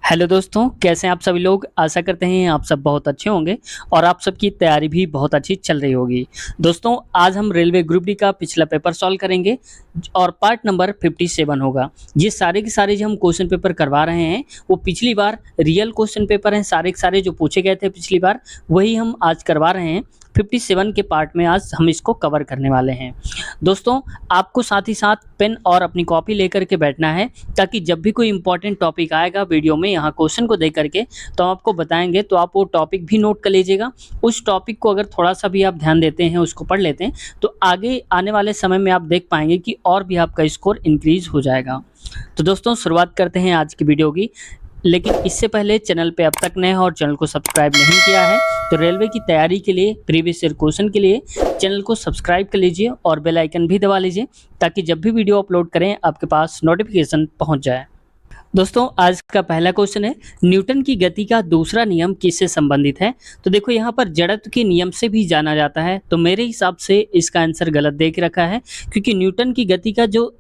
Hello दोस्तों, कैसे हैं आप सभी लोग। आशा करते हैं आप सब बहुत अच्छे होंगे और आप सबकी तैयारी भी बहुत अच्छी चल रही होगी। दोस्तों, आज हम रेलवे ग्रुप डी का पिछला पेपर सॉल्व करेंगे और पार्ट नंबर 57 होगा। ये सारे के सारे जो हम क्वेश्चन पेपर करवा रहे हैं वो पिछली बार रियल क्वेश्चन पेपर हैं। सारे के सारे जो पूछे गए थे पिछली बार वही हम आज करवा रहे हैं। 57 के पार्ट में आज हम इसको कवर करने वाले हैं। दोस्तों, आपको साथ ही साथ पेन और अपनी कॉपी लेकर के बैठना है, ताकि जब भी कोई इंपॉर्टेंट टॉपिक आएगा वीडियो में यहाँ क्वेश्चन को देख करके तो हम आपको बताएंगे, तो आप वो टॉपिक भी नोट कर लीजिएगा। उस टॉपिक को अगर थोड़ा सा भी आप ध्यान देते हैं, उसको पढ़ लेते हैं, तो आगे आने वाले समय में आप देख पाएंगे कि और भी आपका स्कोर इंक्रीज हो जाएगा। तो दोस्तों, शुरुआत करते हैं आज की वीडियो की। लेकिन इससे पहले चैनल पे अब तक नए हैं और चैनल को सब्सक्राइब नहीं किया है तो रेलवे की तैयारी के लिए, प्रीवियस ईयर क्वेश्चन के लिए चैनल को सब्सक्राइब कर लीजिए और बेल आइकन भी दबा लीजिए, ताकि जब भी वीडियो अपलोड करें आपके पास नोटिफिकेशन पहुंच जाए। दोस्तों, आज का पहला क्वेश्चन है, न्यूटन की गति का दूसरा नियम किससे संबंधित है। तो देखो, यहाँ पर जड़त्व के नियम से भी जाना जाता है, तो मेरे हिसाब से इसका आंसर गलत दे के रखा है, क्योंकि न्यूटन की गति का जो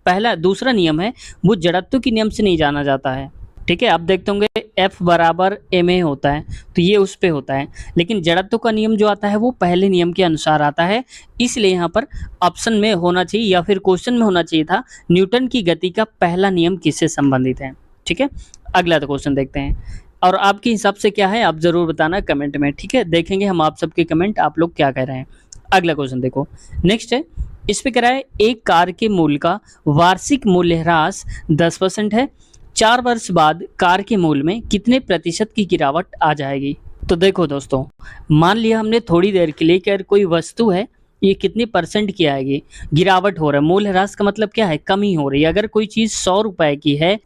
दूसरा नियम है वो जड़त्व के नियम से नहीं जाना जाता है। ठीक है, आप देखते होंगे F बराबर ma होता है, तो ये उस पे होता है, लेकिन जड़त्व का नियम जो आता है वो पहले नियम के अनुसार आता है। इसलिए यहाँ पर ऑप्शन में होना चाहिए या फिर क्वेश्चन में होना चाहिए था, न्यूटन की गति का पहला नियम किससे संबंधित है। ठीक है, अगला तो क्वेश्चन देखते हैं, और आपके हिसाब से क्या है आप जरूर बताना कमेंट में। ठीक है, देखेंगे हम आप सबके कमेंट, आप लोग क्या कह रहे हैं। अगला क्वेश्चन देखो, नेक्स्ट है, इस पे कह रहा है एक कार के मूल्य का वार्षिक मूल्यह्रास 10% है, 4 वर्ष बाद कार के मूल्य में कितने प्रतिशत की गिरावट आ जाएगी। तो देखो दोस्तों, मान लिया हमने थोड़ी देर के लिए कि अगर कोई वस्तु है ये कितने परसेंट की आएगी, गिरावट हो रहा है। मूल्यह्रास का मतलब क्या है, कमी हो रही है। अगर कोई चीज़ 100 रुपए की है,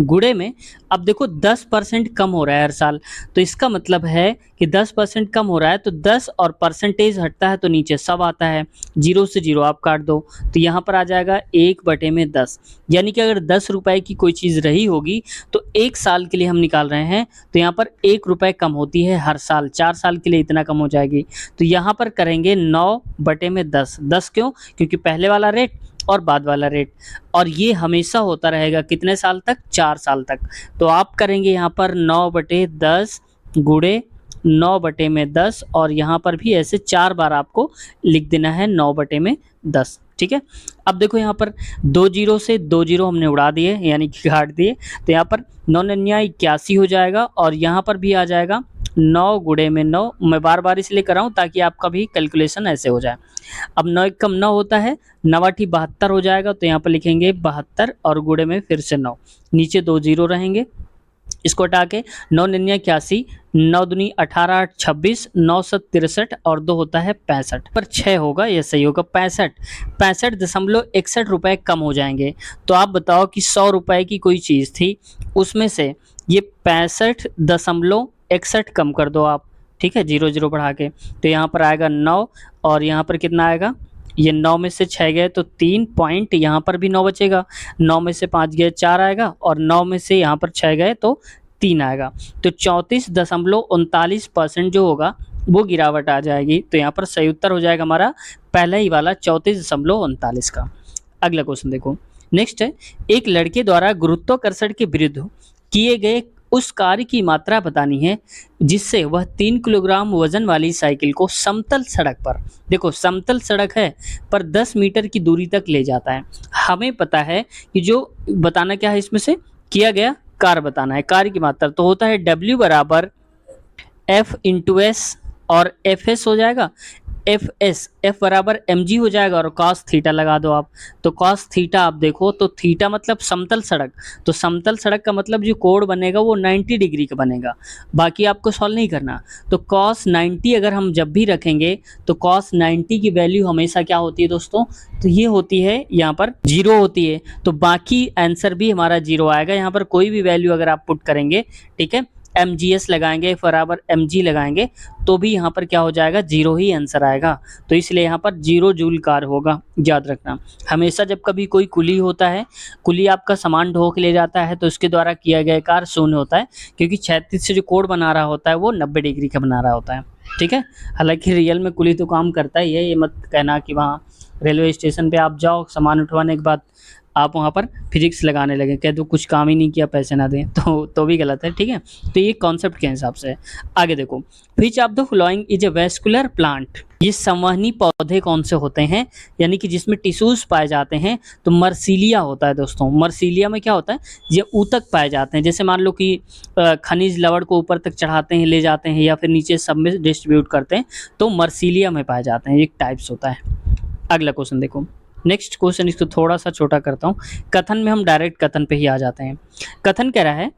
गुणे में अब देखो 10% कम हो रहा है हर साल, तो इसका मतलब है कि 10% कम हो रहा है, तो 10 और परसेंटेज हटता है तो नीचे सब आता है, 0 से 0 आप काट दो, तो यहाँ पर आ जाएगा 1/10। यानी कि अगर 10 रुपए की कोई चीज़ रही होगी तो 1 साल के लिए हम निकाल रहे हैं, तो यहाँ पर 1 रुपए कम होती है हर साल, 4 साल के लिए इतना कम हो जाएगी। तो यहाँ पर करेंगे 9/10। 10 क्यों, क्योंकि पहले वाला रेट और बाद वाला रेट, और ये हमेशा होता रहेगा कितने साल तक, 4 साल तक। तो आप करेंगे यहाँ पर 9/10 गुणे 9/10, और यहाँ पर भी ऐसे 4 बार आपको लिख देना है 9/10। ठीक है, अब देखो यहाँ पर 2 जीरो से 2 जीरो हमने उड़ा दिए, यानी कि काट दिए, तो यहाँ पर 9×9 = 81 हो जाएगा, और यहाँ पर भी आ जाएगा 9 गुणे में 9। मैं बार बार इसलिए कर रहा हूँ ताकि आपका भी कैलकुलेशन ऐसे हो जाए। अब 9 × 9 होता है, 9×8 = 72 हो जाएगा, तो यहाँ पर लिखेंगे 72 और गुणे में फिर से 9, नीचे 2 जीरो रहेंगे, इसको हटा के 9×9 = 81, 9×2 = 18, 8 = 26, 9 × 7 = 63 और 2 होता है 65, पर 6 होगा, ये सही होगा। 65.61 रुपए कम हो जाएंगे। तो आप बताओ कि 100 रुपए की कोई चीज़ थी, उसमें से ये 65.61 कम कर दो आप। ठीक है, 0 0 बढ़ा के, तो यहाँ पर आएगा 9, और यहाँ पर कितना आएगा, ये 9 में से 6 गए तो 3 पॉइंट, यहाँ पर भी 9 बचेगा, 9 में से 5 गए 4 आएगा, और 9 में से यहाँ पर 6 गए तो 3 आएगा। तो 34.39% जो होगा वो गिरावट आ जाएगी। तो यहाँ पर सही उत्तर हो जाएगा हमारा पहला ही वाला 34.39 का। अगला क्वेश्चन देखो, नेक्स्ट है, एक लड़के द्वारा गुरुत्वाकर्षण के विरुद्ध किए गए उस कार्य की मात्रा बतानी है जिससे वह 3 किलोग्राम वजन वाली साइकिल को समतल सड़क पर, देखो समतल सड़क है पर 10 मीटर की दूरी तक ले जाता है। हमें पता है कि जो बताना क्या है, इसमें से किया गया कार्य बताना है। कार्य की मात्रा तो होता है W बराबर F × S, और FS हो जाएगा F बराबर mg हो जाएगा, और cos थीटा लगा दो आप। तो cos थीटा आप देखो, तो थीटा मतलब समतल सड़क, तो समतल सड़क का मतलब जो कोण बनेगा वो 90 डिग्री का बनेगा, बाकी आपको सॉल्व नहीं करना। तो cos 90 अगर हम जब भी रखेंगे तो cos 90 की वैल्यू हमेशा क्या होती है दोस्तों, तो ये होती है यहाँ पर 0 होती है, तो बाकी आंसर भी हमारा 0 आएगा। यहाँ पर कोई भी वैल्यू अगर आप पुट करेंगे, ठीक है, mgs लगाएंगे, F बराबर mg लगाएंगे, तो भी यहाँ पर क्या हो जाएगा, 0 ही आंसर आएगा। तो इसलिए यहाँ पर 0 जूल कार्य होगा, याद रखना। हमेशा जब कभी कोई कुली होता है, कुली आपका सामान ढो के ले जाता है, तो उसके द्वारा किया गया कार्य 0 होता है, क्योंकि क्षैतिज से जो कोण बना रहा होता है वो 90 डिग्री का बना रहा होता है। ठीक है, हालांकि रियल में कुली तो काम करता ही है, ये मत कहना कि वहाँ रेलवे स्टेशन पे आप जाओ सामान उठवाने के बाद आप वहाँ पर फिजिक्स लगाने लगे, कह दो कुछ काम ही नहीं किया पैसे ना दें, तो भी गलत है, ठीक है। तो ये कॉन्सेप्ट के हिसाब से है। आगे देखो, which of the following is a vascular plant, ये संवहनी पौधे कौन से होते हैं, यानी कि जिसमें टिश्यूज पाए जाते हैं। तो मर्सीलिया होता है दोस्तों। मर्सीलिया में क्या होता है, ये ऊतक पाए जाते हैं। जैसे मान लो कि खनिज लवण को ऊपर तक चढ़ाते हैं, ले जाते हैं, या फिर नीचे सब में डिस्ट्रीब्यूट करते हैं, तो मर्सीलिया में पाए जाते हैं, एक टाइप्स होता है। अगला क्वेश्चन देखो, नेक्स्ट क्वेश्चन, इसको थोड़ा सा छोटा करता हूँ। कथन में हम डायरेक्ट कथन पे ही आ जाते हैं। कथन कह रहा है,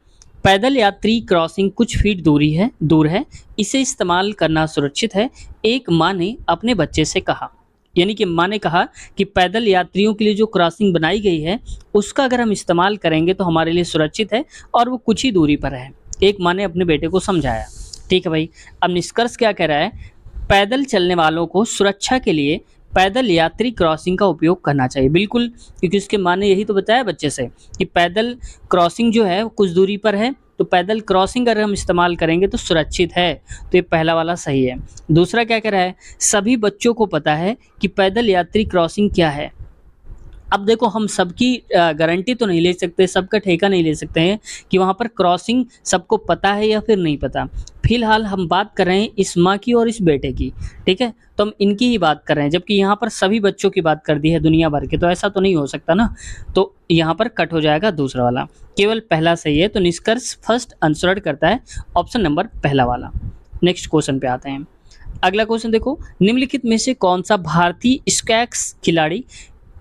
पैदल यात्री क्रॉसिंग कुछ फीट दूर है, इसे इस्तेमाल करना सुरक्षित है, एक माँ ने अपने बच्चे से कहा। यानी कि माँ ने कहा कि पैदल यात्रियों के लिए जो क्रॉसिंग बनाई गई है उसका अगर हम इस्तेमाल करेंगे तो हमारे लिए सुरक्षित है, और वो कुछ ही दूरी पर है। एक माँ ने अपने बेटे को समझाया। ठीक है भाई। अब निष्कर्ष क्या कह रहा है, पैदल चलने वालों को सुरक्षा के लिए पैदल यात्री क्रॉसिंग का उपयोग करना चाहिए। बिल्कुल, क्योंकि उसके माँ ने यही तो बताया बच्चे से कि पैदल क्रॉसिंग जो है कुछ दूरी पर है, तो पैदल क्रॉसिंग अगर हम इस्तेमाल करेंगे तो सुरक्षित है। तो ये पहला वाला सही है। दूसरा क्या कह रहा है, सभी बच्चों को पता है कि पैदल यात्री क्रॉसिंग क्या है। अब देखो, हम सबकी गारंटी तो नहीं ले सकते, सबका ठेका नहीं ले सकते हैं कि वहाँ पर क्रॉसिंग सबको पता है या फिर नहीं पता। फिलहाल हम बात कर रहे हैं इस माँ की और इस बेटे की, ठीक है। तो हम इनकी ही बात कर रहे हैं, जबकि यहाँ पर सभी बच्चों की बात कर दी है दुनिया भर के, तो ऐसा तो नहीं हो सकता ना। तो यहाँ पर कट हो जाएगा दूसरा वाला, केवल पहला सही है। तो निष्कर्ष फर्स्ट आंसर करता है ऑप्शन नंबर पहला वाला। नेक्स्ट क्वेश्चन पे आते हैं। अगला क्वेश्चन देखो, निम्नलिखित में से कौन सा भारतीय स्क्वैश खिलाड़ी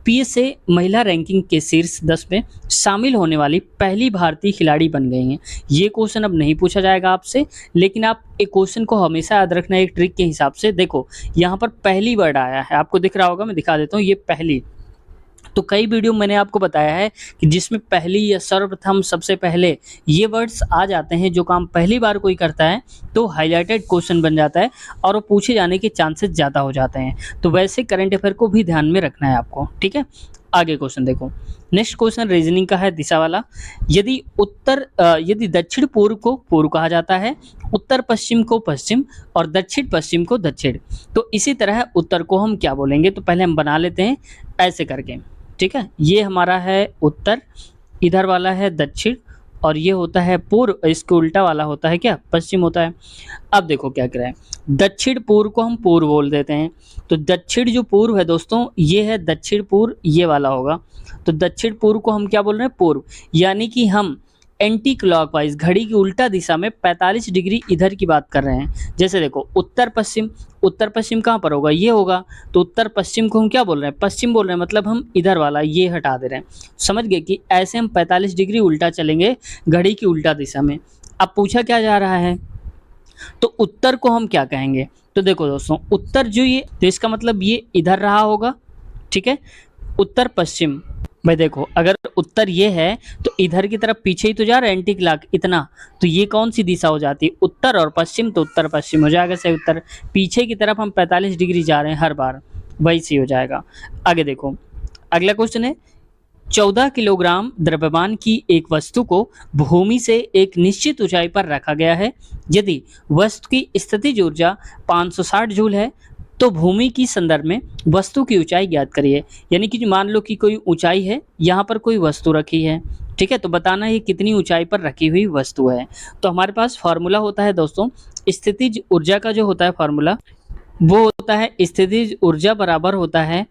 पीएसए महिला रैंकिंग के शीर्ष 10 में शामिल होने वाली पहली भारतीय खिलाड़ी बन गई हैं। ये क्वेश्चन अब नहीं पूछा जाएगा आपसे, लेकिन आप एक क्वेश्चन को हमेशा याद रखना एक ट्रिक के हिसाब से। देखो, यहाँ पर पहली वर्ड आया है, आपको दिख रहा होगा, मैं दिखा देता हूँ, ये पहली। तो कई वीडियो मैंने आपको बताया है कि जिसमें पहली या सर्वप्रथम, सबसे पहले, ये वर्ड्स आ जाते हैं, जो काम पहली बार कोई करता है तो हाईलाइटेड क्वेश्चन बन जाता है और वो पूछे जाने के चांसेस ज़्यादा हो जाते हैं। तो वैसे करंट अफेयर को भी ध्यान में रखना है आपको, ठीक है। आगे क्वेश्चन देखो, नेक्स्ट क्वेश्चन रीजनिंग का है, दिशा वाला। यदि दक्षिण पूर्व को पूर्व कहा जाता है, उत्तर पश्चिम को पश्चिम, और दक्षिण पश्चिम को दक्षिण, तो इसी तरह उत्तर को हम क्या बोलेंगे। तो पहले हम बना लेते हैं ऐसे करके, ठीक है। ये हमारा है उत्तर, इधर वाला है दक्षिण, और ये होता है पूर्व, इसके उल्टा वाला होता है क्या, पश्चिम होता है। अब देखो क्या कर रहा है, दक्षिण पूर्व को हम पूर्व बोल देते हैं। तो दक्षिण जो पूर्व है दोस्तों, ये है दक्षिण पूर्व, ये वाला होगा। तो दक्षिण पूर्व को हम क्या बोल रहे हैं, पूर्व। यानी कि हम एंटी क्लॉकवाइज, घड़ी की उल्टा दिशा में 45 डिग्री इधर की बात कर रहे हैं। जैसे देखो, उत्तर पश्चिम, उत्तर पश्चिम कहाँ पर होगा, ये होगा। तो उत्तर पश्चिम को हम क्या बोल रहे हैं, पश्चिम बोल रहे हैं, मतलब हम इधर वाला ये हटा दे रहे हैं। समझ गए कि ऐसे हम 45 डिग्री उल्टा चलेंगे घड़ी की उल्टा दिशा में। अब पूछा क्या जा रहा है, तो उत्तर को हम क्या कहेंगे। तो देखो दोस्तों, उत्तर जो ये, तो इसका मतलब ये इधर रहा होगा, ठीक है। उत्तर पश्चिम, भाई देखो, अगर उत्तर ये है तो इधर की तरफ पीछे ही तो जा रहा है एंटी क्लॉक इतना, तो ये कौन सी दिशा हो जाती है, उत्तर और पश्चिम, तो उत्तर पश्चिम हो जाएगा सही उत्तर। पीछे की तरफ हम 45 डिग्री जा रहे हैं हर बार, वही सही हो जाएगा। आगे देखो, अगला क्वेश्चन है, 14 किलोग्राम द्रव्यमान की एक वस्तु को भूमि से एक निश्चित ऊंचाई पर रखा गया है। यदि वस्तु की स्थितिज ऊर्जा 560 जूल है तो भूमि की संदर्भ में वस्तु की ऊंचाई ज्ञात करिए। यानी कि मान लो कि कोई ऊंचाई है, यहाँ पर कोई वस्तु रखी है, ठीक है, तो बताना ये कितनी ऊंचाई पर रखी हुई वस्तु है। तो हमारे पास फार्मूला होता है दोस्तों, स्थितिज ऊर्जा का जो होता है फार्मूला, वो होता है स्थितिज ऊर्जा बराबर होता है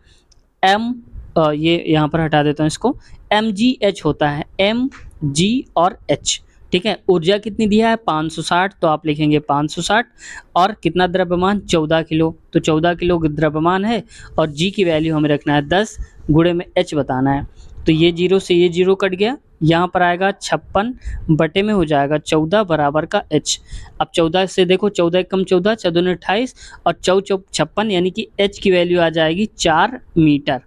एम, ये यहाँ पर हटा देता हूँ इसको, mgh होता है, mg और h, ठीक है। ऊर्जा कितनी दिया है 560, तो आप लिखेंगे 560, और कितना द्रव्यमान 14 किलो, तो 14 किलो द्रव्यमान है, और g की वैल्यू हमें रखना है 10, गुणे में h बताना है। तो ये जीरो से ये जीरो कट गया, यहाँ पर आएगा 56 बटे में हो जाएगा 14 बराबर का h। अब 14 से देखो, 14 कम 14, 14 ने 28, और 4 56, यानी कि h की वैल्यू आ जाएगी 4 मीटर,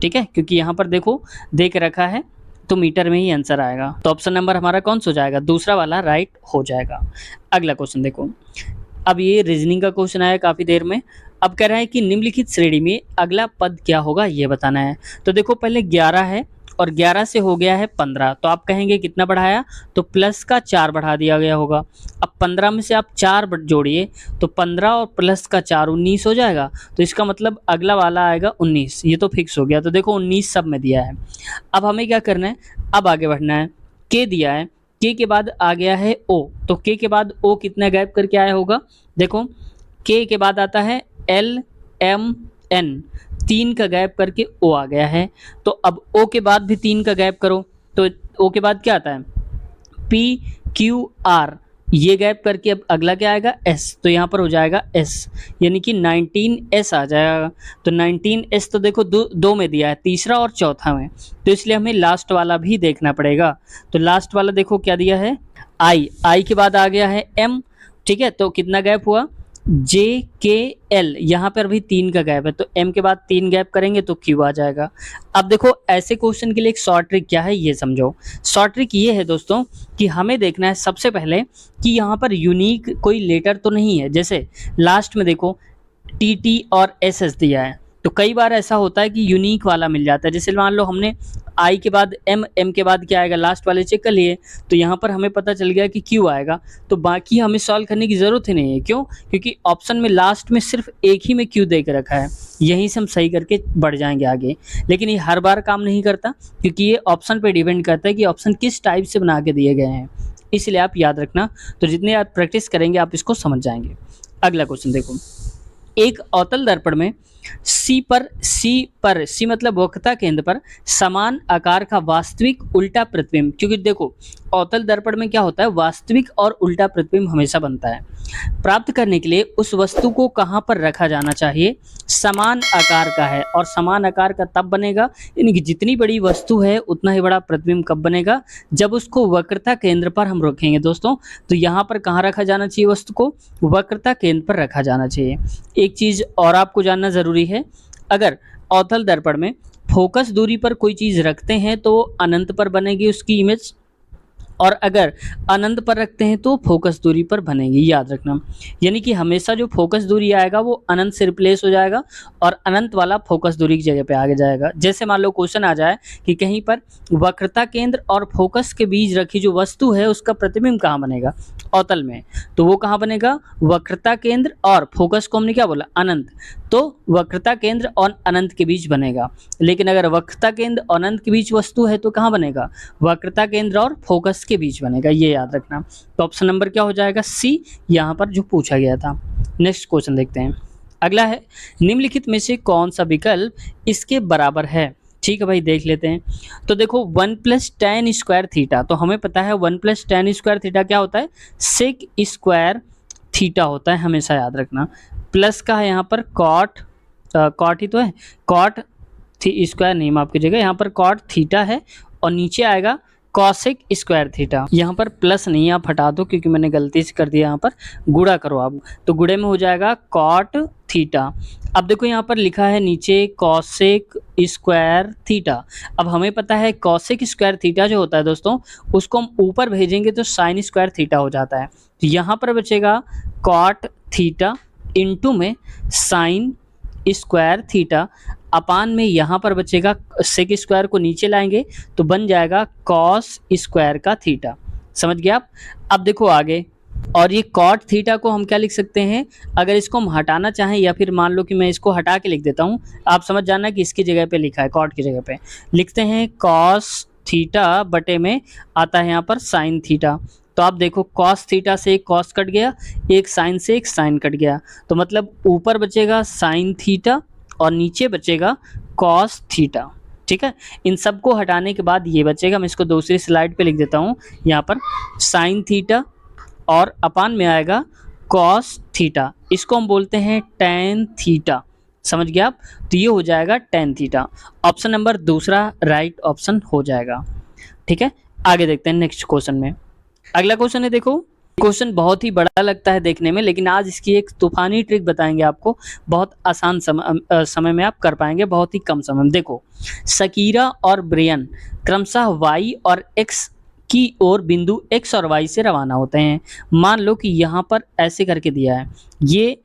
ठीक है। क्योंकि यहाँ पर देखो देख रखा है, तो मीटर में ही आंसर आएगा। तो ऑप्शन नंबर हमारा कौन सा हो जाएगा, दूसरा वाला राइट हो जाएगा। अगला क्वेश्चन देखो, अब ये रीजनिंग का क्वेश्चन आया काफ़ी देर में। अब कह रहा है कि निम्नलिखित श्रेणी में अगला पद क्या होगा, ये बताना है। तो देखो, पहले 11 है और 11 से हो गया है 15, तो आप कहेंगे कितना बढ़ाया, तो प्लस का 4 बढ़ा दिया गया होगा। अब 15 में से आप 4 जोड़िए, तो 15 और प्लस का 4 19 हो जाएगा। तो इसका मतलब अगला वाला आएगा 19, ये तो फिक्स हो गया। तो देखो 19 सब में दिया है। अब हमें क्या करना है, अब आगे बढ़ना है। के दिया है, के के बाद आ गया है ओ, तो के के बाद ओ कितना गायब करके आया होगा, देखो के के बाद आता है एल एम एन, 3 का गायब करके ओ आ गया है। तो अब ओ के बाद भी 3 का गायब करो, तो ओ के बाद क्या आता है, पी क्यू आर, ये गैप करके अब अगला क्या आएगा, एस, तो यहाँ पर हो जाएगा एस, यानी कि 19 आ जाएगा। तो 19 तो देखो दो में दिया है, तीसरा और चौथा में, तो इसलिए हमें लास्ट वाला भी देखना पड़ेगा। तो लास्ट वाला देखो क्या दिया है, आई के बाद आ गया है एम, ठीक है, तो कितना गैप हुआ, जे के एल, यहाँ पर भी 3 का गैप है, तो एम के बाद 3 गैप करेंगे तो क्यू आ जाएगा। अब देखो ऐसे क्वेश्चन के लिए एक शॉर्ट ट्रिक क्या है ये समझो। शॉर्ट ट्रिक ये है दोस्तों कि हमें देखना है सबसे पहले कि यहाँ पर यूनिक कोई लेटर तो नहीं है। जैसे लास्ट में देखो टी टी और एस एस दिया है, तो कई बार ऐसा होता है कि यूनिक वाला मिल जाता है। जैसे मान लो हमने आई के बाद एम, एम के बाद क्या आएगा, लास्ट वाले चेक कर लिए, तो यहाँ पर हमें पता चल गया कि क्यू आएगा। तो बाकी हमें सॉल्व करने की ज़रूरत ही नहीं है, क्यों, क्योंकि ऑप्शन में लास्ट में सिर्फ एक ही में क्यू दे के रखा है, यहीं से हम सही करके बढ़ जाएंगे आगे। लेकिन ये हर बार काम नहीं करता, क्योंकि ये ऑप्शन पर डिपेंड करता है कि ऑप्शन किस टाइप से बना के दिए गए हैं, इसलिए आप याद रखना। तो जितने आप प्रैक्टिस करेंगे आप इसको समझ जाएंगे। अगला क्वेश्चन देखो, एक अवतल दर्पण में सी मतलब वक्रता केंद्र पर समान आकार का वास्तविक उल्टा प्रतिबिंब, क्योंकि देखो अवतल दर्पण में क्या होता है, वास्तविक और उल्टा प्रतिबिंब हमेशा बनता है। प्राप्त करने के लिए उस वस्तु को कहां पर रखा जाना चाहिए, समान आकार का है, और समान आकार का तब बनेगा, यानी कि जितनी बड़ी वस्तु है उतना ही बड़ा प्रतिबिंब कब बनेगा, जब उसको वक्रता केंद्र पर हम रखेंगे दोस्तों। तो यहाँ पर कहाँ रखा जाना चाहिए, वस्तु को वक्रता केंद्र पर रखा जाना चाहिए। एक चीज और आपको जानना जरूरी है, अगर अवतल दर्पण में फोकस दूरी पर कोई चीज रखते हैं तो अनंत पर बनेगी उसकी इमेज, और अगर अनंत पर रखते हैं तो फोकस दूरी पर बनेगी, याद रखना। यानी कि हमेशा जो फोकस दूरी आएगा वो अनंत से रिप्लेस हो जाएगा और अनंत वाला फोकस दूरी की जगह पे आगे जाएगा। जैसे मान लो क्वेश्चन आ जाए कि कहीं पर वक्रता केंद्र और फोकस के बीच रखी जो वस्तु है उसका प्रतिबिंब कहाँ बनेगा, अवतल में, तो वो कहाँ बनेगा, वक्रता केंद्र और फोकस को हमने क्या बोला, अनंत, तो वक्रता केंद्र और अनंत के बीच बनेगा। लेकिन अगर वक्रता केंद्र और अनंत के बीच वस्तु है तो कहाँ बनेगा, वक्रता केंद्र और फोकस के बीच बनेगा, ये याद रखना। तो ऑप्शन नंबर क्या हो जाएगा, सी, यहाँ पर जो पूछा गया था। नेक्स्ट क्वेश्चन देखते हैं। अगला है, निम्नलिखित में से कौन सा विकल्प इसके बराबर है। ठीक है भाई, देख लेते हैं। तो देखो 1 + tan स्क्वायर थीटा, तो हमें पता है 1 + tan स्क्वायर थीटा क्या होता है, सेक स्क्वायर थीटा होता है, हमेशा याद रखना। प्लस का है यहाँ पर कॉट, कॉट ही तो है, कॉट थी स्क्वायर नहीं माफ कीजिएगा, यहाँ पर कॉट थीटा है, और नीचे आएगा कॉसेक स्क्वायर थीटा। यहाँ पर प्लस नहीं, आप हटा दो क्योंकि मैंने गलती से कर दिया, यहाँ पर गुणा करो आप, तो गुणे में हो जाएगा कॉट थीटा। अब देखो यहाँ पर लिखा है नीचे कॉसेक स्क्वायर थीटा। अब हमें पता है कॉसेक स्क्वायर थीटा जो होता है दोस्तों, उसको हम ऊपर भेजेंगे तो साइन स्क्वायर थीटा हो जाता है। तो यहाँ पर बचेगा कॉट थीटा इंटू में साइन स्क्वायर थीटा, अपान में यहाँ पर बचेगा सेक स्क्वायर को नीचे लाएंगे तो बन जाएगा कॉस स्क्वायर का थीटा। समझ गया आप। अब देखो आगे, और ये कॉट थीटा को हम क्या लिख सकते हैं, अगर इसको हम हटाना चाहें, या फिर मान लो कि मैं इसको हटा के लिख देता हूँ, आप समझ जाना कि इसकी जगह पे लिखा है, कॉट की जगह पे लिखते हैं कॉस थीटा बटे में आता है यहाँ पर साइन थीटा। तो आप देखो कॉस थीटा से एक कॉस कट गया, एक साइन से एक साइन कट गया, तो मतलब ऊपर बचेगा साइन थीटा और नीचे बचेगा कॉस थीटा। ठीक है, इन सब को हटाने के बाद ये बचेगा, मैं इसको दूसरी स्लाइड पे लिख देता हूँ, यहाँ पर साइन थीटा और अपान में आएगा कॉस थीटा, इसको हम बोलते हैं टैन थीटा। समझ गया आप। तो ये हो जाएगा टैन थीटा, ऑप्शन नंबर दूसरा राइट ऑप्शन हो जाएगा। ठीक है, आगे देखते हैं नेक्स्ट क्वेश्चन में। अगला क्वेश्चन है, देखो क्वेश्चन बहुत ही बड़ा लगता है देखने में, लेकिन आज इसकी एक तूफानी ट्रिक बताएंगे आपको, बहुत आसान समय में आप कर पाएंगे, बहुत ही कम समय में। देखो शकीरा और ब्रियन क्रमशः y और x की ओर बिंदु x और y से रवाना होते हैं। मान लो कि यहाँ पर ऐसे करके दिया है, ये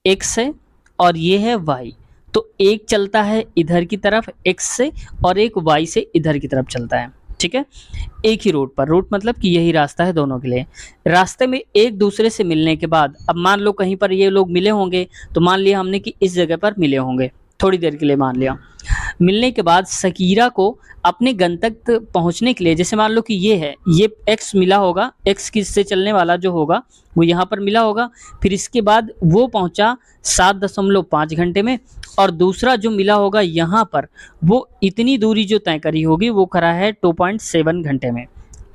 x है और ये है y, तो एक चलता है इधर की तरफ x से और एक y से इधर की तरफ चलता है, ठीक है, एक ही रूट पर। रूट मतलब कि यही रास्ता है दोनों के लिए। रास्ते में एक दूसरे से मिलने के बाद, अब मान लो कहीं पर ये लोग मिले होंगे, तो मान लिया हमने कि इस जगह पर मिले होंगे, थोड़ी देर के लिए मान लिया। मिलने के बाद शकीरा को अपने गंतव्य तक पहुंचने के लिए, जैसे मान लो कि ये है, ये x मिला होगा, x किससे चलने वाला जो होगा वो यहाँ पर मिला होगा, फिर इसके बाद वो पहुंचा 7.5 घंटे में, और दूसरा जो मिला होगा यहाँ पर वो इतनी दूरी जो तय करी होगी वो करा है 2.7 घंटे में,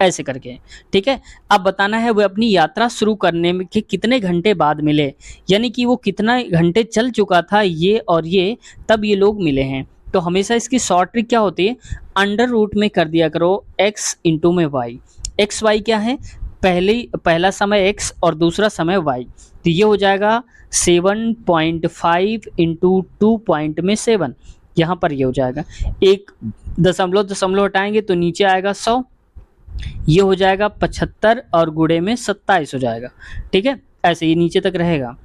ऐसे करके, ठीक है। अब बताना है वो अपनी यात्रा शुरू करने में के कितने घंटे बाद मिले, यानी कि वो कितना घंटे चल चुका था ये और ये, तब ये लोग मिले हैं। तो हमेशा इसकी शॉर्ट ट्रिक क्या होती है, अंडर रूट में कर दिया करो x इंटू में y। एक्स वाई क्या है, पहला समय x और दूसरा समय y, तो ये हो जाएगा 7.5 इंटू 2 पॉइंट में 7, यहाँ पर ये हो जाएगा, एक दशमलव हटाएंगे तो नीचे आएगा 100, ये हो जाएगा 75 और गुणे में 27 हो जाएगा, ठीक है, ऐसे ही नीचे तक रहेगा।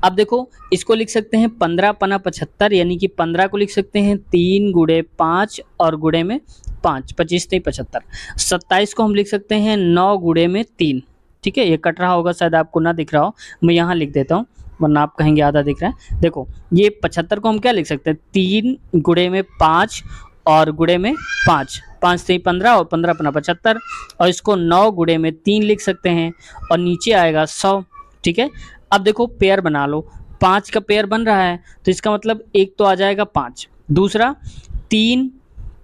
अब देखो इसको लिख सकते हैं 15 पना 75, यानी कि 15 को लिख सकते हैं 3 गुणे 5 और गुणे में 5, 25 नहीं 75। 27 को हम लिख सकते हैं 9 गुणे में 3, ठीक है, ये कट रहा होगा शायद आपको ना दिख रहा हो, मैं यहाँ लिख देता हूँ वरना आप कहेंगे आधा दिख रहा है। देखो ये 75 को हम क्या लिख सकते हैं, 3 गुणे में 5 और गुणे में 5, 5 से 15 और 15 पना 75, और इसको 9 गुणे में 3 लिख सकते हैं और नीचे आएगा 100, ठीक है। अब देखो पेयर बना लो, 5 का पेयर बन रहा है तो इसका मतलब एक तो आ जाएगा 5, दूसरा 3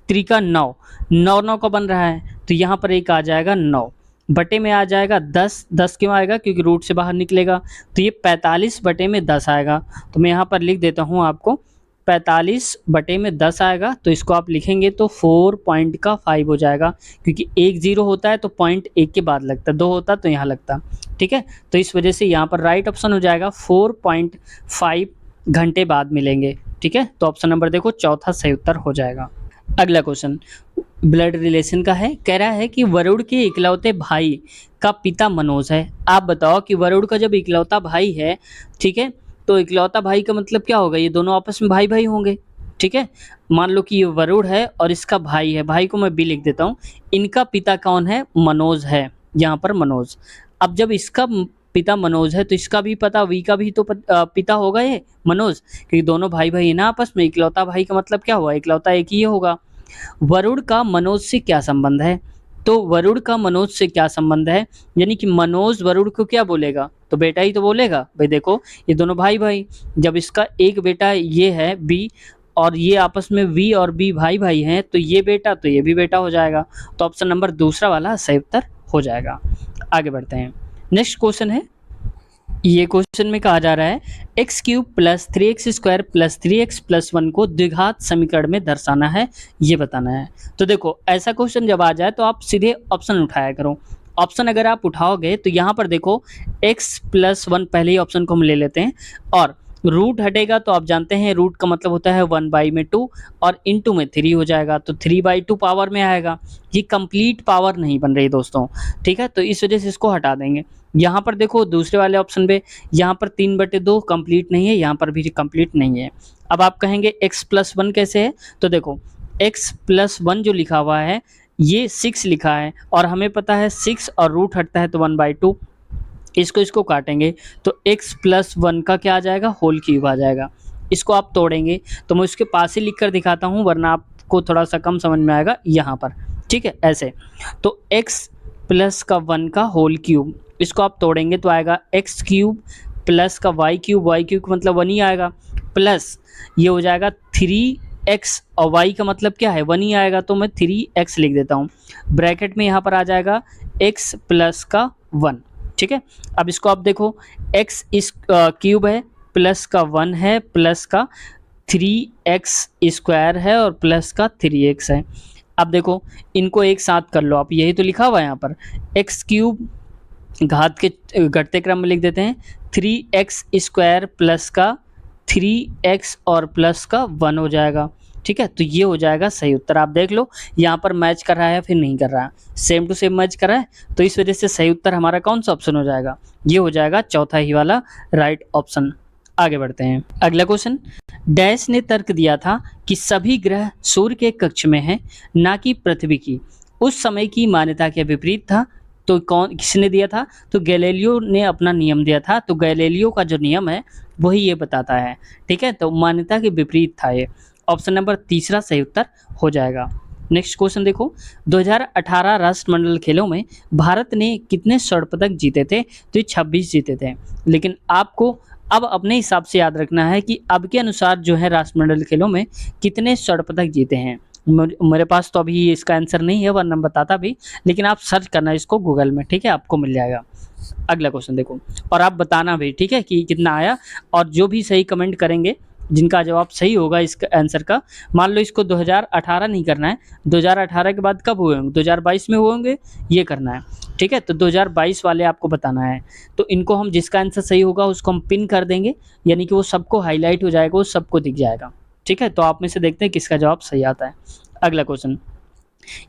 त्रिका 9, 9 का बन रहा है तो यहाँ पर एक आ जाएगा 9, बटे में आ जाएगा 10, 10 क्यों आएगा क्योंकि रूट से बाहर निकलेगा, तो ये 45 बटे में 10 आएगा। तो मैं यहाँ पर लिख देता हूँ आपको 45 बटे में 10 आएगा, तो इसको आप लिखेंगे तो 4.5 हो जाएगा, क्योंकि एक 0 होता है तो पॉइंट एक के बाद लगता, 2 होता तो यहाँ लगता, ठीक है। तो इस वजह से यहाँ पर राइट ऑप्शन हो जाएगा 4.5 घंटे बाद मिलेंगे, ठीक है। तो ऑप्शन नंबर देखो चौथा सही उत्तर हो जाएगा। अगला क्वेश्चन ब्लड रिलेशन का है, कह रहा है कि वरुण के इकलौते भाई का पिता मनोज है। आप बताओ कि वरुण का जब इकलौता भाई है, ठीक है, तो इकलौता भाई का मतलब क्या होगा, ये दोनों आपस में भाई भाई होंगे, ठीक है। मान लो कि ये वरुण है और इसका भाई है, भाई को मैं बी लिख देता हूँ, इनका पिता कौन है, मनोज है, यहाँ पर मनोज। अब जब इसका पिता मनोज है तो इसका भी पता, वी का भी तो पिता होगा ये मनोज, क्योंकि दोनों भाई भाई है ना आपस में, इकलौता भाई का मतलब क्या हुआ, इकलौता एक ही होगा। वरुण का मनोज से क्या संबंध है, तो वरुण का मनोज से क्या संबंध है, यानी कि मनोज वरुण को क्या बोलेगा, तो बेटा ही तो बोलेगा। भाई देखो ये दोनों भाई भाई, जब इसका एक बेटा ये है बी और ये आपस में वी और बी भाई भाई हैं, तो ये बेटा तो ये भी बेटा हो जाएगा, तो ऑप्शन नंबर दूसरा वाला सही उत्तर हो जाएगा। आगे बढ़ते हैं, नेक्स्ट क्वेश्चन है, ये क्वेश्चन में कहा जा रहा है x cube plus 3x² plus 3x plus 1 को द्विघात समीकरण में दर्शाना है, ये बताना है। तो देखो ऐसा क्वेश्चन जब आ जाए तो आप सीधे ऑप्शन उठाया करो। ऑप्शन अगर आप उठाओगे तो यहाँ पर देखो x प्लस 1 पहले ही ऑप्शन को हम ले लेते हैं, और रूट हटेगा तो आप जानते हैं रूट का मतलब होता है 1/2 और इंटू में 3 हो जाएगा, तो 3/2 पावर में आएगा, ये कंप्लीट पावर नहीं बन रही दोस्तों, ठीक है, तो इस वजह से इसको हटा देंगे। यहाँ पर देखो दूसरे वाले ऑप्शन पे यहाँ पर 3/2 कंप्लीट नहीं है, यहाँ पर भी कंप्लीट नहीं है। अब आप कहेंगे x प्लस 1 कैसे है, तो देखो x प्लस 1 जो लिखा हुआ है ये 6 लिखा है, और हमें पता है 6 और रूट हटता है तो 1/2, इसको काटेंगे तो x प्लस 1 का क्या आ जाएगा, होल क्यूब आ जाएगा। इसको आप तोड़ेंगे तो मैं उसके पास ही लिख कर दिखाता हूँ वरना आपको थोड़ा सा कम समझ में आएगा यहाँ पर, ठीक है, ऐसे। तो x प्लस का 1 का होल क्यूब, इसको आप तोड़ेंगे तो आएगा x क्यूब प्लस का y क्यूब का मतलब 1 ही आएगा, प्लस ये हो जाएगा 3x और y का मतलब क्या है 1 ही आएगा, तो मैं 3x लिख देता हूँ, ब्रैकेट में यहाँ पर आ जाएगा x प्लस का 1, ठीक है। अब इसको आप देखो x इस क्यूब है प्लस का 1 है प्लस का 3x² है और प्लस का 3x है। अब देखो इनको एक साथ कर लो आप, यही तो लिखा हुआ है यहाँ पर, x क्यूब घात के घटते क्रम में लिख देते हैं 3x² प्लस का 3x और प्लस का 1 हो जाएगा, ठीक है, तो ये हो जाएगा सही उत्तर। आप देख लो यहाँ पर मैच कर रहा है फिर नहीं कर रहा है, सेम टू सेम मैच कर रहा है, तो इस वजह से सही उत्तर हमारा कौन सा ऑप्शन हो जाएगा, ये हो जाएगा चौथा ही वाला राइट ऑप्शन। आगे बढ़ते हैं। अगला क्वेश्चन, डैश ने तर्क दिया था कि सभी ग्रह सूर्य के कक्ष में हैं, ना कि पृथ्वी की। उस समय की मान्यता के विपरीत था। तो किसने दिया था? तो गैलीलियो ने अपना नियम दिया था। तो गैलीलियो का जो नियम है वही ये बताता है। ठीक है, तो मान्यता के विपरीत था ये। ऑप्शन नंबर तीसरा सही उत्तर हो जाएगा। नेक्स्ट क्वेश्चन देखो, 2018 राष्ट्रमंडल खेलों में भारत ने कितने स्वर्ण पदक जीते थे? तो ये 26 जीते थे। लेकिन आपको अब अपने हिसाब से याद रखना है कि अब के अनुसार जो है राष्ट्रमंडल खेलों में कितने स्वर्ण पदक जीते हैं। मेरे पास तो अभी इसका आंसर नहीं है, वरना बताता भी, लेकिन आप सर्च करना इसको गूगल में, ठीक है, आपको मिल जाएगा। अगला क्वेश्चन देखो, और आप बताना भी, ठीक है, कि कितना आया। और जो भी सही कमेंट करेंगे, जिनका जवाब सही होगा इसका आंसर का, मान लो इसको 2018 नहीं करना है, 2018 के बाद कब हुए होंगे? 2022 में हुए होंगे, ये करना है। ठीक है, तो 2022 वाले आपको बताना है। तो इनको हम, जिसका आंसर सही होगा उसको हम पिन कर देंगे, यानी कि वो सबको हाईलाइट हो जाएगा, वो सबको दिख जाएगा। ठीक है, तो आप में से देखते हैं किसका जवाब सही आता है। अगला क्वेश्चन,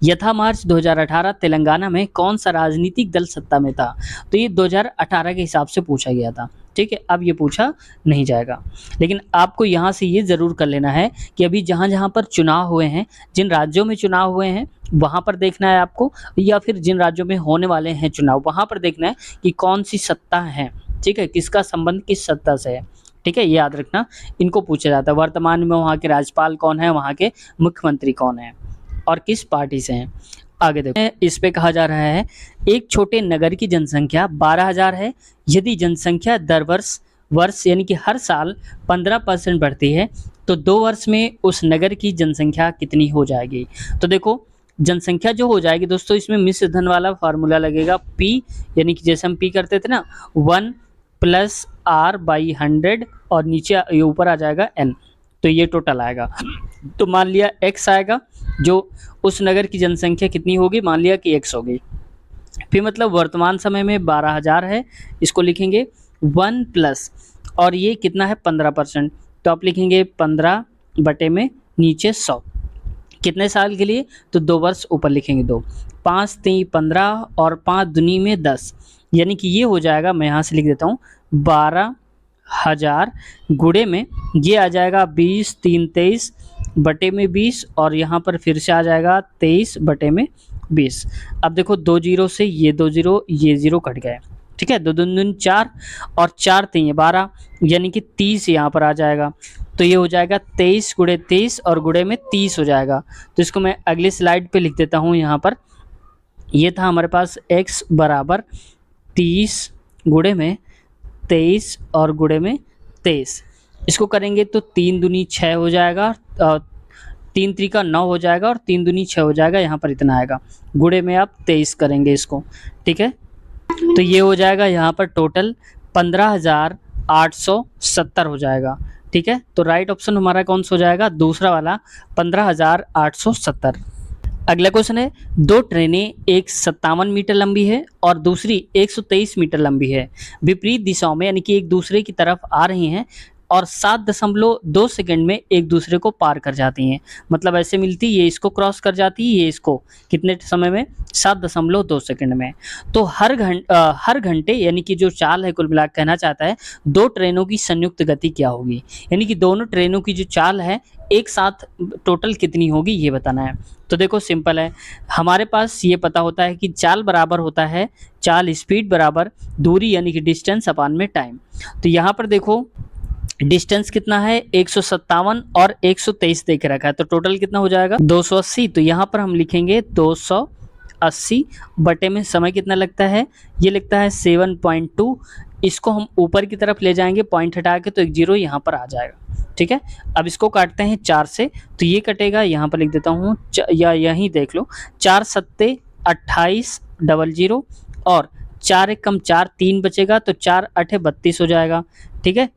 यथा मार्च 2018 तेलंगाना में कौन सा राजनीतिक दल सत्ता में था? तो ये 2018 के हिसाब से पूछा गया था। ठीक है, अब ये पूछा नहीं जाएगा, लेकिन आपको यहाँ से ये ज़रूर कर लेना है कि अभी जहाँ जहाँ पर चुनाव हुए हैं, जिन राज्यों में चुनाव हुए हैं वहाँ पर देखना है आपको, या फिर जिन राज्यों में होने वाले हैं चुनाव वहाँ पर देखना है कि कौन सी सत्ता है। ठीक है, किसका संबंध किस सत्ता से है। ठीक है, ये याद रखना, इनको पूछा जाता है। वर्तमान में वहाँ के राज्यपाल कौन है, वहाँ के मुख्यमंत्री कौन है, और किस पार्टी से हैं। आगे देखो, इस पे कहा जा रहा है, एक छोटे नगर की जनसंख्या 12,000 है। यदि जनसंख्या दर वर्ष यानी कि हर साल 15% बढ़ती है, तो 2 वर्ष में उस नगर की जनसंख्या कितनी हो जाएगी? तो देखो, जनसंख्या जो हो जाएगी दोस्तों, इसमें मिश्र धन वाला फार्मूला लगेगा, P, यानी कि जैसे हम P करते थे ना, 1 + R/100, और नीचे ये ऊपर आ जाएगा N, तो ये टोटल आएगा। तो मान लिया x आएगा, जो उस नगर की जनसंख्या कितनी होगी, मान लिया कि x होगी। फिर मतलब वर्तमान समय में 12,000 है, इसको लिखेंगे 1+, और ये कितना है 15%, तो आप लिखेंगे 15 बटे में नीचे 100। कितने साल के लिए? तो 2 वर्ष ऊपर लिखेंगे 2, 5 3 15 और 5 दूनी में 10, यानी कि ये हो जाएगा, मैं यहाँ से लिख देता हूँ, 12,000 गुणे में ये आ जाएगा 20 3 23 बटे में 20, और यहाँ पर फिर से आ जाएगा 23 बटे में 20। अब देखो 2 जीरो से ये 2 जीरो, ये जीरो कट गए। ठीक है, 2 दूनी दूनी 4, और 4 3 12, यानी कि 30 यहाँ पर आ जाएगा। तो ये हो जाएगा 23 गुणे 23 और गुणे में 30 हो जाएगा। तो इसको मैं अगली स्लाइड पे लिख देता हूँ। यहाँ पर ये था हमारे पास x बराबर 30 गुणे में 23 और गुणे में 23। इसको करेंगे तो 3 दूनी 6 हो जाएगा, 3 त्रिका 9 हो जाएगा, और 3 दूनी 6 हो जाएगा, यहाँ पर इतना आएगा। गुणे में आप 23 करेंगे इसको। ठीक है, तो ये हो जाएगा यहाँ पर टोटल 15,870 हो जाएगा। ठीक है, तो राइट ऑप्शन हमारा कौन सा हो जाएगा? दूसरा वाला, 15,870। अगला क्वेश्चन है, 2 ट्रेनें, एक 57 मीटर लंबी है और दूसरी 123 मीटर लंबी है, विपरीत दिशाओं में, यानी कि एक दूसरे की तरफ आ रही हैं और 7.2 सेकंड में एक दूसरे को पार कर जाती हैं। मतलब ऐसे मिलती, ये इसको क्रॉस कर जाती है, ये इसको, कितने समय में? 7.2 सेकंड में। तो हर घंटे, यानी कि जो चाल है, कुल मिलाकर कहना चाहता है 2 ट्रेनों की संयुक्त गति क्या होगी, यानी कि दोनों ट्रेनों की जो चाल है एक साथ टोटल कितनी होगी, ये बताना है। तो देखो सिंपल है, हमारे पास ये पता होता है कि चाल बराबर होता है, चाल स्पीड बराबर दूरी, यानी कि डिस्टेंस अपान में टाइम। तो यहाँ पर देखो डिस्टेंस कितना है, 157 और 123 दे के रखा है, तो टोटल कितना हो जाएगा? 280। तो यहाँ पर हम लिखेंगे 280 बटे में समय कितना लगता है, ये लगता है 7.2। इसको हम ऊपर की तरफ ले जाएंगे, पॉइंट हटा के, तो एक जीरो यहाँ पर आ जाएगा। ठीक है, अब इसको काटते हैं 4 से, तो ये कटेगा, यहाँ पर लिख देता हूँ, या यहीं देख लो, 4 सत्ते 28 00, और 4 एक कम 4, 3 बचेगा, तो 4 8 32 हो जाएगा। ठीक है,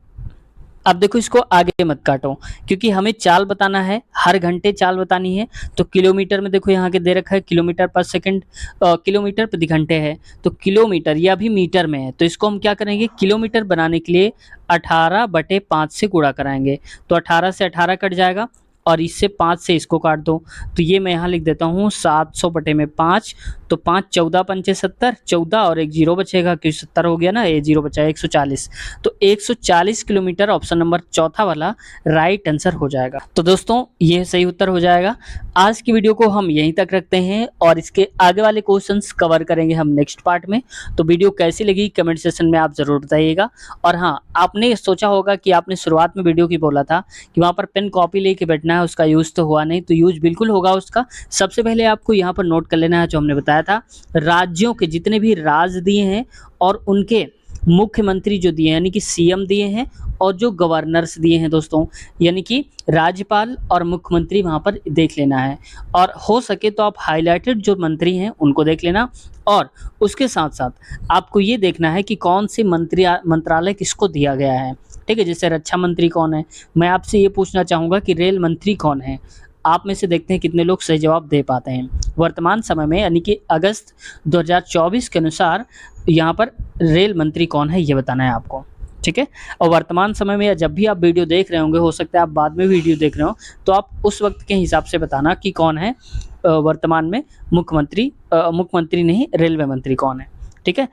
अब देखो इसको आगे मत काटो, क्योंकि हमें चाल बताना है, हर घंटे चाल बतानी है। तो किलोमीटर में देखो यहाँ के दे रखा है, किलोमीटर पर सेकंड, किलोमीटर प्रति घंटे है, तो किलोमीटर, या भी मीटर में है, तो इसको हम क्या करेंगे, किलोमीटर बनाने के लिए 18/5 से गुणा कराएंगे। तो 18 से 18 कट जाएगा, और इससे 5 से इसको काट दो, तो ये मैं यहाँ लिख देता हूँ 700 बटे में 5, तो 5 14 पंचे 70, 14 और एक जीरो बचेगा क्योंकि 70 हो गया ना, ये जीरो बचा 140, तो 140 किलोमीटर ऑप्शन नंबर चौथा वाला राइट आंसर हो जाएगा। तो दोस्तों ये सही उत्तर हो जाएगा। आज की वीडियो को हम यहीं तक रखते हैं और इसके आगे वाले क्वेश्चंस कवर करेंगे हम नेक्स्ट पार्ट में। तो वीडियो कैसी लगी कमेंट सेक्शन में आप जरूर बताइएगा। और हाँ, आपने सोचा होगा कि आपने शुरुआत में वीडियो की बोला था कि वहाँ पर पेन कॉपी लेके बैठना है, उसका यूज़ तो हुआ नहीं, तो यूज़ बिल्कुल होगा उसका। सबसे पहले आपको यहाँ पर नोट कर लेना है जो हमने बताया था, राज्यों के जितने भी राज दिए हैं और उनके मुख्यमंत्री जो दिए हैं यानी कि सीएम दिए हैं, और जो गवर्नर्स दिए हैं दोस्तों यानी कि राज्यपाल और मुख्यमंत्री वहाँ पर देख लेना है। और हो सके तो आप हाईलाइटेड जो मंत्री हैं उनको देख लेना, और उसके साथ साथ आपको ये देखना है कि कौन से मंत्रालय किसको दिया गया है। ठीक है, जैसे रक्षा मंत्री कौन है, मैं आपसे ये पूछना चाहूँगा कि रेल मंत्री कौन है। आप में से देखते हैं कितने लोग सही जवाब दे पाते हैं। वर्तमान समय में यानी कि अगस्त 2024 के अनुसार यहाँ पर रेल मंत्री कौन है ये बताना है आपको। ठीक है, और वर्तमान समय में या जब भी आप वीडियो देख रहे होंगे, हो सकता है आप बाद में वीडियो देख रहे हो, तो आप उस वक्त के हिसाब से बताना कि कौन है वर्तमान में मुख्यमंत्री नहीं, रेलवे मंत्री कौन है। ठीक है,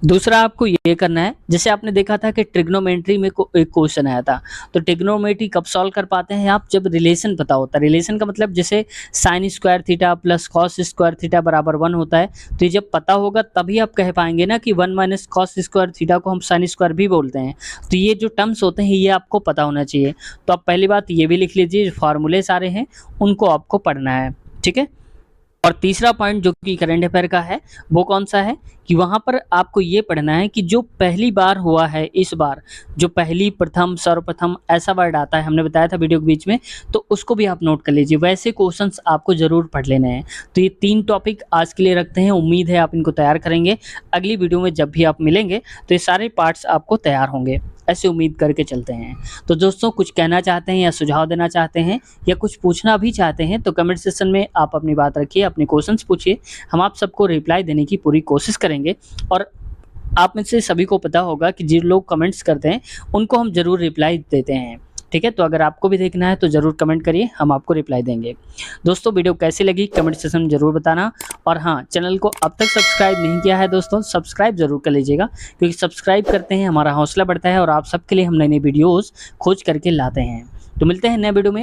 दूसरा आपको ये करना है, जैसे आपने देखा था कि ट्रिग्नोमेट्री में एक क्वेश्चन आया था, तो ट्रिग्नोमेट्री कब सॉल्व कर पाते हैं आप, जब रिलेशन पता होता है। रिलेशन का मतलब जैसे sine square theta plus cos square theta बराबर 1 होता है, तो ये जब पता होगा तभी आप कह पाएंगे ना कि 1 माइनस कॉस स्क्वायर थीटा को हम साइन स्क्वायर भी बोलते हैं। तो ये जो टर्म्स होते हैं ये आपको पता होना चाहिए। तो आप पहली बात ये भी लिख लीजिए, फार्मूले सारे हैं उनको आपको पढ़ना है। ठीक है, और तीसरा पॉइंट जो कि करंट अफेयर का है वो कौन सा है कि वहाँ पर आपको ये पढ़ना है कि जो पहली बार हुआ है, इस बार जो पहली, प्रथम, सर्वप्रथम ऐसा वर्ड आता है, हमने बताया था वीडियो के बीच में, तो उसको भी आप नोट कर लीजिए। वैसे क्वेश्चंस आपको ज़रूर पढ़ लेने हैं। तो ये 3 टॉपिक आज के लिए रखते हैं, उम्मीद है आप इनको तैयार करेंगे। अगली वीडियो में जब भी आप मिलेंगे तो ये सारे पार्ट्स आपको तैयार होंगे, ऐसे उम्मीद करके चलते हैं। तो दोस्तों कुछ कहना चाहते हैं या सुझाव देना चाहते हैं या कुछ पूछना भी चाहते हैं तो कमेंट सेक्शन में आप अपनी बात रखिए, अपने क्वेश्चंस पूछिए, हम आप सबको रिप्लाई देने की पूरी कोशिश करेंगे। और आप में से सभी को पता होगा कि जिन लोग कमेंट्स करते हैं उनको हम ज़रूर रिप्लाई देते हैं। ठीक है, तो अगर आपको भी देखना है तो ज़रूर कमेंट करिए, हम आपको रिप्लाई देंगे। दोस्तों वीडियो कैसी लगी कमेंट सेक्शन में ज़रूर बताना। और हाँ, चैनल को अब तक सब्सक्राइब नहीं किया है दोस्तों, सब्सक्राइब ज़रूर कर लीजिएगा, क्योंकि सब्सक्राइब करते हैं हमारा हौसला बढ़ता है और आप सबके लिए हम नई नई वीडियोज़ खोज करके लाते हैं। तो मिलते हैं नए वीडियो में।